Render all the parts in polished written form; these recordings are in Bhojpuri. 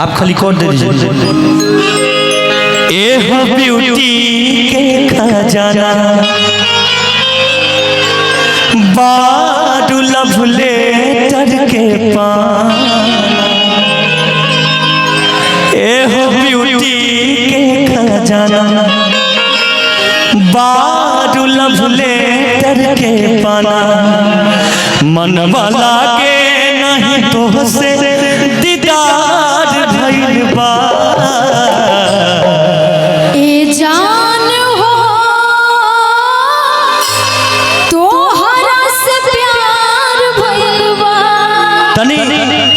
आप खाली कोड दे दीजिए। ए हो ब्यूटी के खजाना बाडू लव लेटर के पाना, ए हो ब्यूटी के खजाना बाडू लव लेटर के पाना, मन वाला के नहीं तो से दीदार भइल बा। ए जान हो तोहरा से प्यार भइल बा। तनी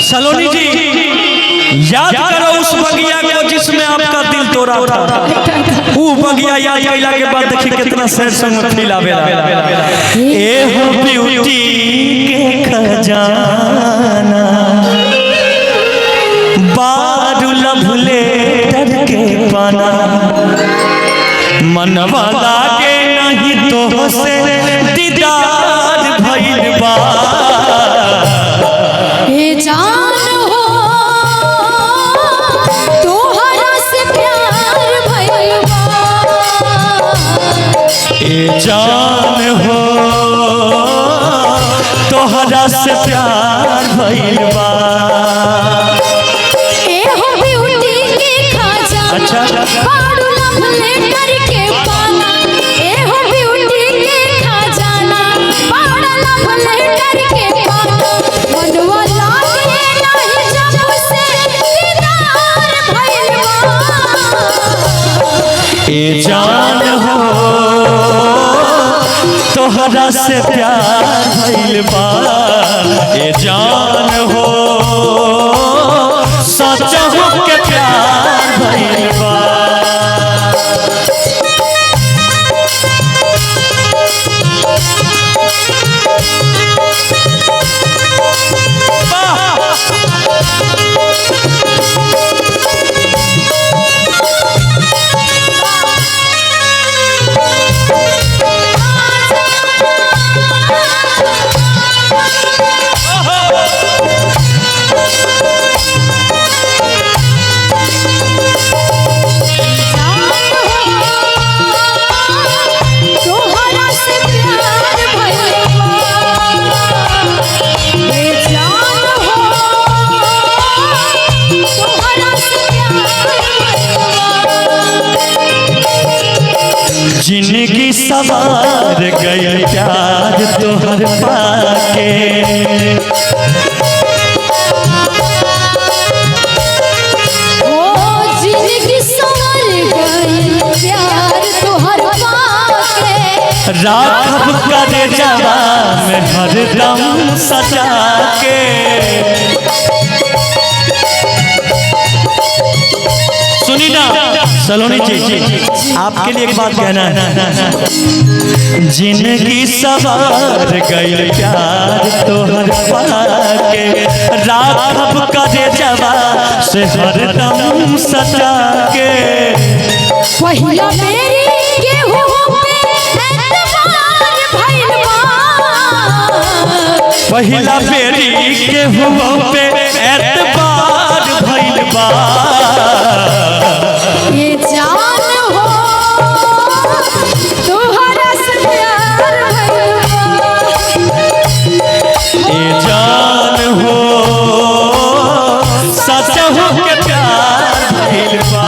सलोनी जी याद करो उस बगिया को जिसमें आपका दिल तोड़ा था। वो बगिया याद कैला के बाद देखिए कितना सैड सॉन्ग फील आवेला। ए हो ब्यूटी के खजाना बाडू लव लेटर के पाना, मन वाला के नहीं तो से दीदार भइल बा। ए जान हो तोहरा से प्यार भइल बा। ए जान हो तोहरा से प्यार भइल बा। ए हो ब्यूटी के खजाना बाडू लव लेटर के पाना, ए हो ब्यूटी के खजाना बाडू लव लेटर के पाना, मन वाला के नहीं जब से दीदार भइल बा। ए जान हो तोहरा से प्यार भइल बा। ए जान हो सच हो के प्यार भइल बा। तोहरा से प्यार भइल बा। ए जान हो तोहरा से प्यार भइल बा। जिंदगी सवार गई प्यार तोहर पाके, ओ जिंदगी संवर गई प्यार तोहर पाके, राखब करे जवा में हरदम सजा के। सुनी ना सलोनी जी आपके लिए एक बात कहना है। जिंदगी सवार गई प्यार तोहर पाके, राखब करे जवा से हरदम सजा के। पहिला मेरी केहू पे एतबार भइल बा। पहिला बेरी के हुआ पे एतबार भइल बा। ए जान हो तोहरा से प्यार भइल बा। ए जान हो सच हो के प्यार भइल बा।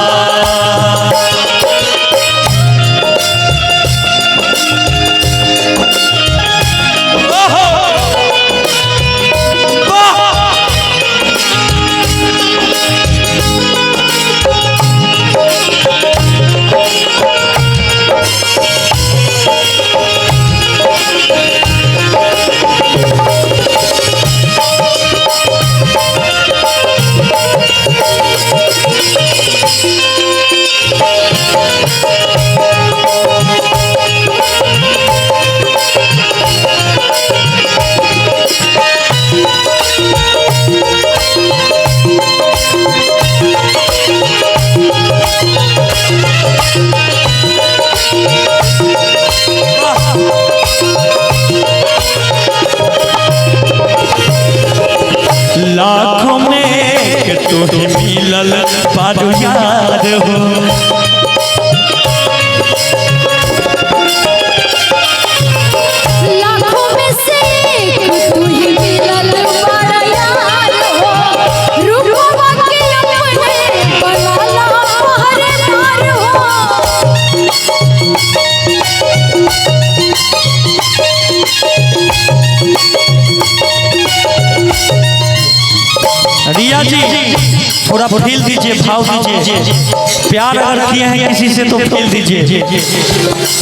मीरा जी थोड़ा फील दीजिए, भाव दीजिए। प्यार अगर किए हैं किसी से तो फील दीजिए,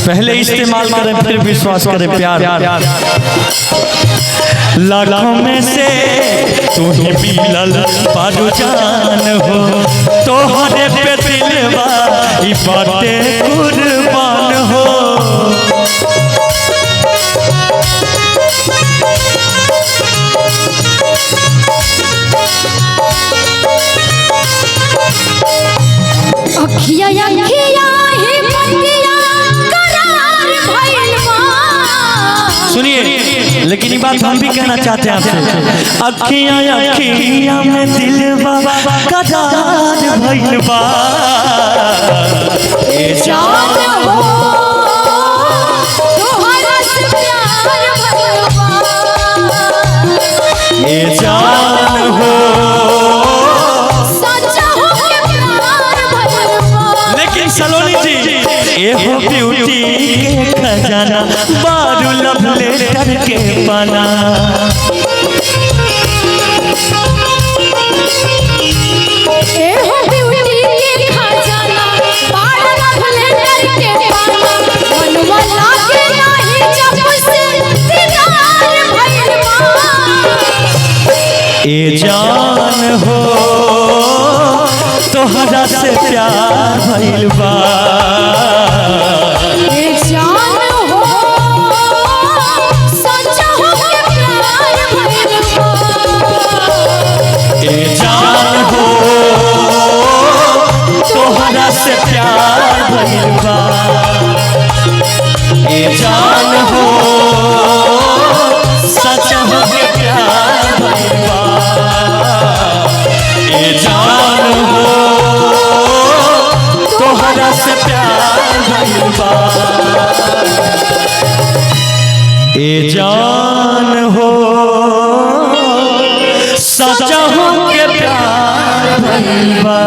पहले इस्तेमाल करें फिर विश्वास करें। प्यार लाखों में से तू ही मिलल बारू जान हो, तोहरे पे दिलवा ई बाटे कुर्बान हो। अखिया अखिया ही बतिया करार भइल बा। सुनिए, लेकिन ये बात हम भी कहना चाहते हैं आपसे। अखियां अखियां में दिलवा करार भइल बा। ए जान हो तोहरा से प्यार भइल बा। ए जान हो सच्चा हो के प्यार भइल बा। लेकिन सलोनी जी, ए हो ब्यूटी के खजाना, बारू लव लेटर के पाना। ए हो ब्यूटी के खजाना, बारू लव लेटर के पाना। मनवा लागे नाही जब से दीदार भइल बा। ए जान हो तोहरा से प्यार भइल बा। ए जान हो सच्चा हो के प्यार भइल बा। ए जान हो तोहरा से प्यार भइल बा। ए जान हो सच हो के प्यार भइल बा। ए जान हो तोहरा से प्यार भइल बा। ए जान हो सच हो के प्यार भइल बा।